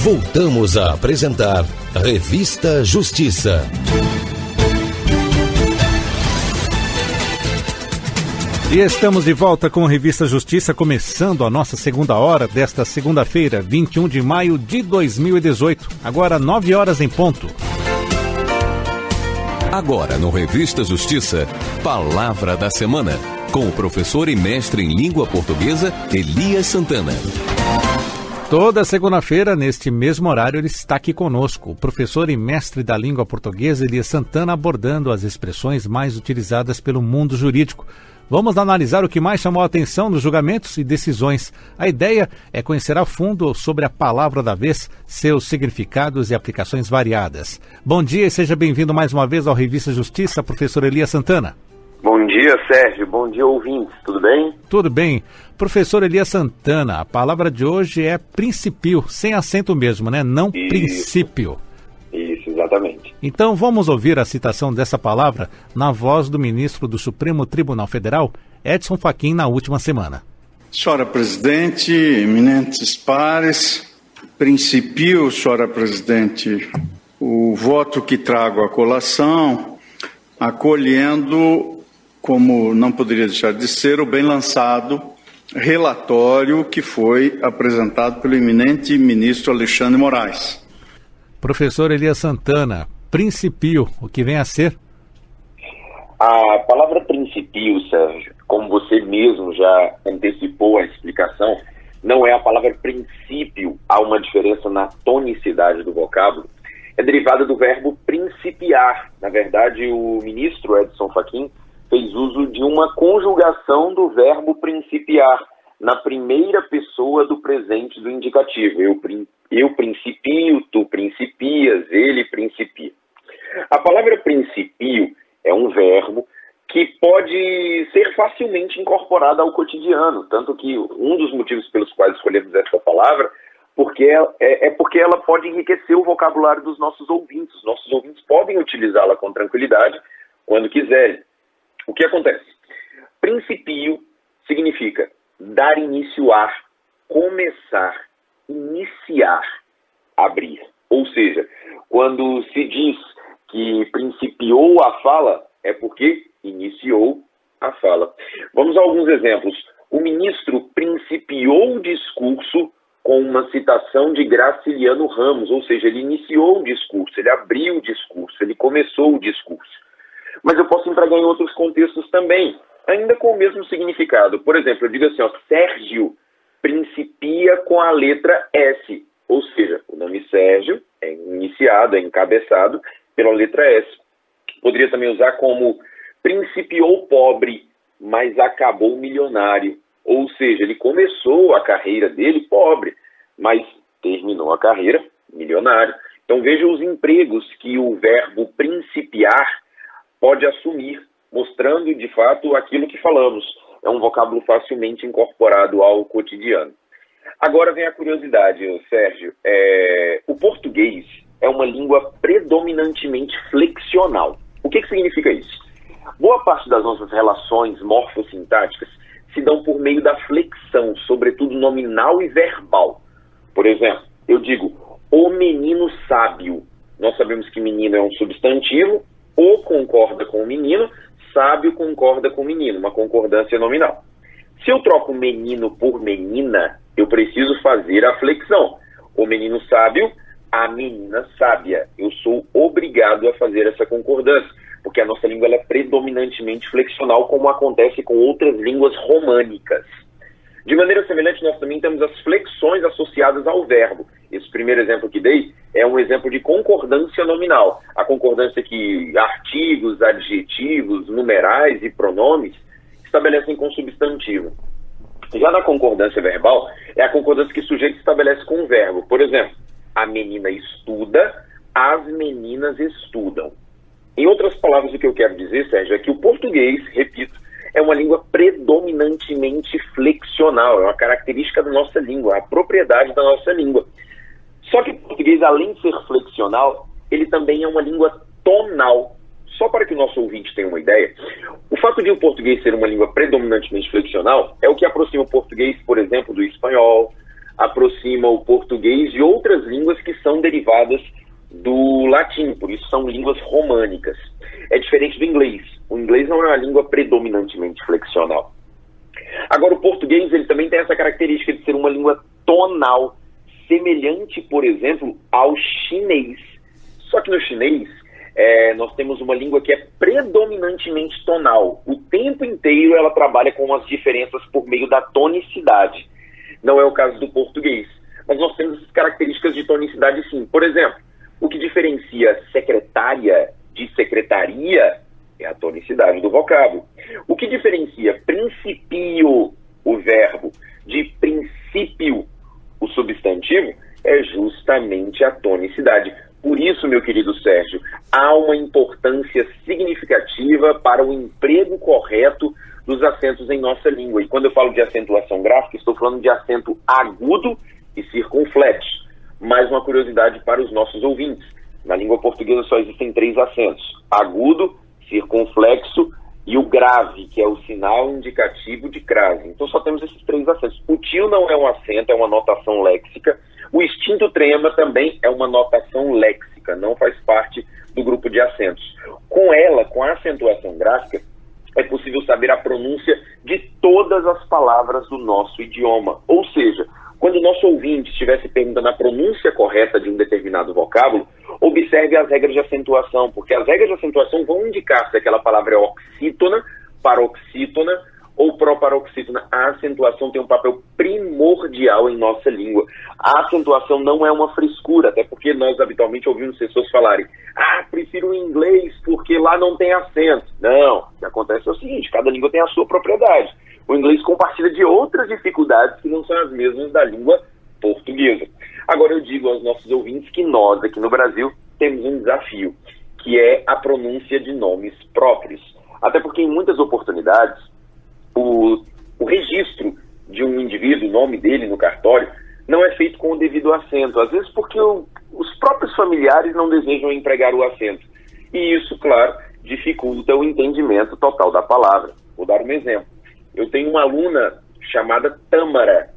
Voltamos a apresentar Revista Justiça. E estamos de volta com a Revista Justiça, começando a nossa segunda hora desta segunda-feira, 21 de maio de 2018. Agora 9 horas em ponto. Agora no Revista Justiça, Palavra da Semana, com o professor e mestre em língua portuguesa, Elias Santana. Toda segunda-feira, neste mesmo horário, ele está aqui conosco, o professor e mestre da língua portuguesa, Elias Santana, abordando as expressões mais utilizadas pelo mundo jurídico. Vamos analisar o que mais chamou a atenção nos julgamentos e decisões. A ideia é conhecer a fundo sobre a palavra da vez, seus significados e aplicações variadas. Bom dia e seja bem-vindo mais uma vez ao Revista Justiça, professor Elias Santana. Bom dia, Sérgio. Bom dia, ouvintes. Tudo bem? Tudo bem. Professor Elias Santana, a palavra de hoje é princípio, sem acento mesmo, né? Não Isso. Princípio. Isso, exatamente. Então vamos ouvir a citação dessa palavra na voz do ministro do Supremo Tribunal Federal, Edson Fachin, na última semana. Senhora Presidente, eminentes pares, princípio, senhora Presidente, o voto que trago à colação, acolhendo, como não poderia deixar de ser, o bem lançado relatório que foi apresentado pelo eminente ministro Alexandre Moraes. Professor Elias Santana, princípio, o que vem a ser? A palavra princípio, Sérgio, como você mesmo já antecipou a explicação, não é a palavra princípio. Há uma diferença na tonicidade do vocábulo. É derivada do verbo principiar. Na verdade, o ministro Edson Fachin fez uso de uma conjugação do verbo principiar na primeira pessoa do presente do indicativo. Eu principio, tu principias, ele principia. A palavra princípio é um verbo que pode ser facilmente incorporado ao cotidiano, tanto que um dos motivos pelos quais escolhemos essa palavra porque ela pode enriquecer o vocabulário dos nossos ouvintes. Os nossos ouvintes podem utilizá-la com tranquilidade quando quiserem. O que acontece? Princípio significa dar início a, começar, iniciar, abrir. Ou seja, quando se diz que principiou a fala, é porque iniciou a fala. Vamos a alguns exemplos. O ministro principiou o discurso com uma citação de Graciliano Ramos, ou seja, ele iniciou o discurso, ele abriu o discurso, ele começou o discurso. Mas eu posso empregar em outros contextos também, ainda com o mesmo significado. Por exemplo, eu digo assim, Sérgio principia com a letra S, ou seja, o nome Sérgio é iniciado, é encabeçado pela letra S. Poderia também usar como principiou pobre, mas acabou milionário. Ou seja, ele começou a carreira dele pobre, mas terminou a carreira milionário. Então veja os empregos que o verbo principiar pode assumir, mostrando de fato aquilo que falamos. É um vocábulo facilmente incorporado ao cotidiano. Agora vem a curiosidade, Sérgio. O português é uma língua predominantemente flexional. O que significa isso? Boa parte das nossas relações morfossintáticas se dão por meio da flexão, sobretudo nominal e verbal. Por exemplo, eu digo, o menino sábio. Nós sabemos que menino é um substantivo, o concorda com o menino, sábio concorda com o menino, uma concordância nominal. Se eu troco menino por menina, eu preciso fazer a flexão. O menino sábio, a menina sábia. Eu sou obrigado a fazer essa concordância, porque a nossa língua ela é predominantemente flexional, como acontece com outras línguas românicas. De maneira semelhante, nós também temos as flexões associadas ao verbo. Esse primeiro exemplo que dei é um exemplo de concordância nominal. A concordância que artigos, adjetivos, numerais e pronomes estabelecem com substantivo. Já na concordância verbal, é a concordância que o sujeito estabelece com o verbo. Por exemplo, a menina estuda, as meninas estudam. Em outras palavras, o que eu quero dizer, Sérgio, é que o português, repito, é uma língua predominantemente flexional, é uma característica da nossa língua, a propriedade da nossa língua. Só que o português, além de ser flexional, ele também é uma língua tonal. Só para que o nosso ouvinte tenha uma ideia, o fato de o português ser uma língua predominantemente flexional é o que aproxima o português, por exemplo, do espanhol, aproxima o português de outras línguas que são derivadas do latim, por isso são línguas românicas. É diferente do inglês. O inglês não é uma língua predominantemente flexional. Agora, o português ele também tem essa característica de ser uma língua tonal, semelhante, por exemplo, ao chinês. Só que no chinês, nós temos uma língua que é predominantemente tonal. O tempo inteiro ela trabalha com as diferenças por meio da tonicidade. Não é o caso do português. Mas nós temos as características de tonicidade sim. Por exemplo, o que diferencia secretária de secretaria é a tonicidade do vocábulo. O que diferencia principio, o verbo, de princípio, o substantivo, é justamente a tonicidade. Por isso, meu querido Sérgio, há uma importância significativa para o emprego correto dos acentos em nossa língua. E quando eu falo de acentuação gráfica, estou falando de acento agudo e circunflexo. Mais uma curiosidade para os nossos ouvintes. Na língua portuguesa só existem 3 acentos: agudo, circunflexo e o grave, que é o sinal indicativo de crase. Então só temos esses 3 acentos. O tio não é um acento, é uma notação léxica. O extinto trema também é uma notação léxica, não faz parte do grupo de acentos. Com ela, com a acentuação gráfica, é possível saber a pronúncia de todas as palavras do nosso idioma. Ou seja, quando o nosso ouvinte estiver se perguntando a pronúncia correta de um determinado vocábulo, observe as regras de acentuação, porque as regras de acentuação vão indicar se aquela palavra é oxítona, paroxítona ou proparoxítona. A acentuação tem um papel primordial em nossa língua. A acentuação não é uma frescura, até porque nós habitualmente ouvimos pessoas falarem: prefiro o inglês porque lá não tem acento. Não, o que acontece é o seguinte: cada língua tem a sua propriedade. O inglês compartilha de outras dificuldades que não são as mesmas da língua portuguesa. Agora eu digo aos nossos ouvintes que nós, aqui no Brasil, temos um desafio, que é a pronúncia de nomes próprios. Até porque em muitas oportunidades, o registro de um indivíduo, o nome dele no cartório, não é feito com o devido acento. Às vezes porque os próprios familiares não desejam empregar o acento. E isso, claro, dificulta o entendimento total da palavra. Vou dar um exemplo. Eu tenho uma aluna chamada Tâmara.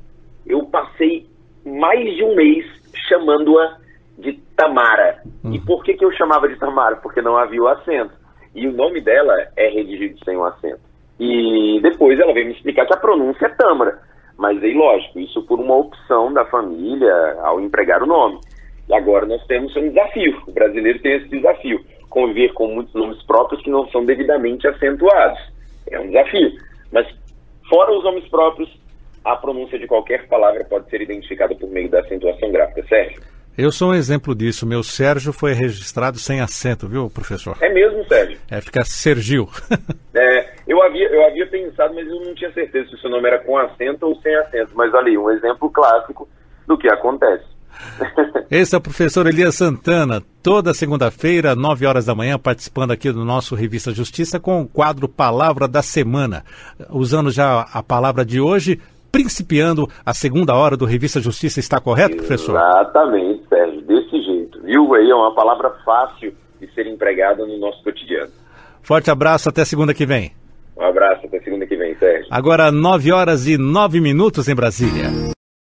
Eu passei mais de um mês chamando-a de Tamara. E por que eu chamava de Tamara? Porque não havia o acento. E o nome dela é redigido sem o acento. E depois ela veio me explicar que a pronúncia é Tâmara. Mas aí, lógico, isso por uma opção da família ao empregar o nome. E agora nós temos um desafio. O brasileiro tem esse desafio. Conviver com muitos nomes próprios que não são devidamente acentuados. É um desafio. Mas fora os nomes próprios, a pronúncia de qualquer palavra pode ser identificada por meio da acentuação gráfica. Sérgio? Eu sou um exemplo disso. Meu Sérgio foi registrado sem acento, viu, professor? É mesmo, Sérgio? Fica Sergio. Eu havia pensado, mas eu não tinha certeza se o seu nome era com acento ou sem acento. Mas olha aí, um exemplo clássico do que acontece. Esse é o professor Elias Santana, toda segunda-feira, 9 horas da manhã, participando aqui do nosso Revista Justiça com o quadro Palavra da Semana. Usando já a palavra de hoje, principiando a segunda hora do Revista Justiça, está correto, professor? Exatamente, Sérgio, desse jeito. Viu aí, é uma palavra fácil de ser empregada no nosso cotidiano. Forte abraço, até segunda que vem. Um abraço, até segunda que vem, Sérgio. Agora 9 horas e 9 minutos em Brasília.